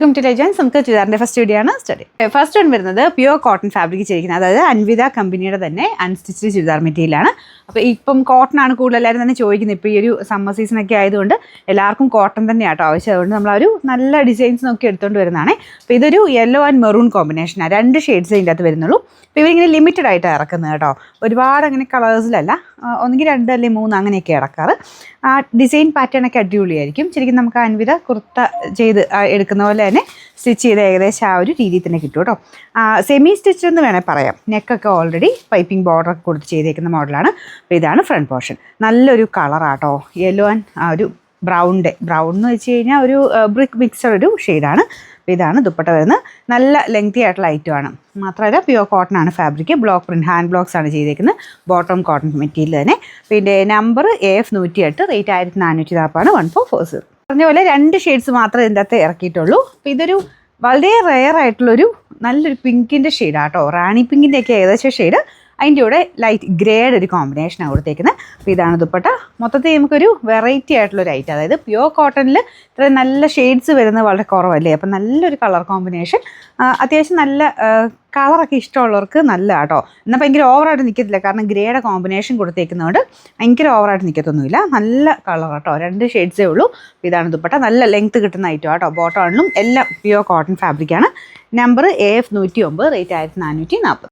To legends നമുക്ക് ചുരിദാറിൻ്റെ first video ആണ് ഫസ്റ്റ് വൺ വരുന്നത് പ്യുവർ കോട്ടൺ ഫാബ്രിക് ചെയ്തിരിക്കുന്നത്, അതായത് അൻവിത കമ്പനിയുടെ തന്നെ അൺസ്റ്റിച്ച്ഡ് ചുരിദാർ മെറ്റീരിയലാണ്. അപ്പോൾ ഇപ്പം കോട്ടൺ ആണ് കൂടുതൽ എല്ലാവരും തന്നെ ചോദിക്കുന്നത്. ഇപ്പോൾ ഈ ഒരു സമ്മർ സീസണൊക്കെ ആയതുകൊണ്ട് എല്ലാവർക്കും കോട്ടൺ തന്നെയാട്ടോ ആവശ്യം. അതുകൊണ്ട് നമ്മളൊരു നല്ല ഡിസൈൻസ് നോക്കി എടുത്തുകൊണ്ട് വരുന്നതാണ്. അപ്പോൾ ഇതൊരു യെല്ലോ ആൻഡ് മെറൂൺ കോമ്പിനേഷനാണ്, 2 ഷെയ്ഡ്സ് ഇതിൻ്റെ അകത്ത് വരുന്നുള്ളൂ. അപ്പോൾ ഇവരിങ്ങനെ ലിമിറ്റഡ് ആയിട്ടാണ് ഇറക്കുന്നത് കേട്ടോ, ഒരുപാട് അങ്ങനെ കളേഴ്സിലല്ല, ഒന്നുകിൽ 2 അല്ലെങ്കിൽ 3 അങ്ങനെയൊക്കെ ഇറക്കാറ്. ആ ഡിസൈൻ പാറ്റേൺ ഒക്കെ അടിപൊളിയായിരിക്കും. ശരിക്കും നമുക്ക് അൻവിത കുർത്ത ചെയ്ത് എടുക്കുന്ന പോലെ തന്നെ സ്റ്റിച്ച് ചെയ്ത് ഏകദേശം ആ ഒരു രീതിയിൽ തന്നെ കിട്ടും കേട്ടോ. സെമി സ്റ്റിച്ച് എന്ന് വേണേൽ പറയാം. നെക്കൊക്കെ ഓൾറെഡി പൈപ്പിംഗ് ബോർഡറൊക്കെ കൊടുത്ത് ചെയ്തേക്കുന്ന മോഡലാണ്. അപ്പോൾ ഇതാണ് ഫ്രണ്ട് പോർഷൻ. നല്ലൊരു കളറാട്ടോ, യെല്ലോ ആൻഡ് ആ ഒരു ബ്രൗൺ എന്ന് വെച്ച് കഴിഞ്ഞാൽ ഒരു ബ്രിക്ക് മിക്സർ ഒരു ഷെയ്ഡാണ്. അപ്പോൾ ഇതാണ് ദുപ്പട്ട വരുന്നത്. നല്ല ലെങ്തി ആയിട്ടുള്ള ഐറ്റമാണ്. മാത്രമല്ല പ്യുവർ കോട്ടൺ ആണ് fabric, block print hand blocks ആണ് ചെയ്തേക്കുന്നത്. ബോട്ടം കോട്ടൺ മെറ്റീരിയൽ തന്നെ. പിന്നെ നമ്പർ AF 108, റേറ്റ് 1440, 1440. പറഞ്ഞ പോലെ 2 ഷെയ്ഡ്സ് മാത്രമേ ഇതിൻ്റെ അകത്ത് ഇറക്കിയിട്ടുള്ളൂ. അപ്പോൾ ഇതൊരു വളരെ റെയർ ആയിട്ടുള്ളൊരു നല്ലൊരു പിങ്കിൻ്റെ ഷെയ്ഡാട്ടോ, റാണി പിങ്കിൻ്റെ ഒക്കെ ഏകദേശം ഷെയ്ഡ്. അതിൻ്റെ കൂടെ ലൈറ്റ് ഗ്രേഡ് ഒരു കോമ്പിനേഷനാണ് കൊടുത്തേക്കുന്നത്. അപ്പോൾ ഇതാണ് ദുപ്പട്ട. മൊത്തത്തിൽ നമുക്കൊരു വെറൈറ്റി ആയിട്ടുള്ളൊരു ഐറ്റം, അതായത് പ്യുവർ കോട്ടണിൽ ഇത്രയും നല്ല ഷെയ്ഡ്സ് വരുന്നത് വളരെ കുറവല്ലേ. അപ്പം നല്ലൊരു കളർ കോമ്പിനേഷൻ, അത്യാവശ്യം നല്ല കളറൊക്കെ ഇഷ്ടമുള്ളവർക്ക് നല്ല കേട്ടോ. എന്നാൽ ഭയങ്കര ഓവറായിട്ട് നിൽക്കത്തില്ല, കാരണം ഗ്രേയുടെ കോമ്പിനേഷൻ കൊടുത്തേക്കുന്നതുകൊണ്ട് ഭയങ്കര ഓവറായിട്ട് നിൽക്കത്തൊന്നുമില്ല. നല്ല കളർ കേട്ടോ, 2 ഷെയ്ഡ്സേ ഉള്ളൂ. ഇതാണ് ദുപ്പട്ട. നല്ല ലെങ്ത്ത് കിട്ടുന്ന ഐറ്റം കേട്ടോ. ബോട്ടണിലും എല്ലാം പ്യുവർ കോട്ടൺ ഫാബ്രിക്കാണ്. Number AF 109, rate 1440.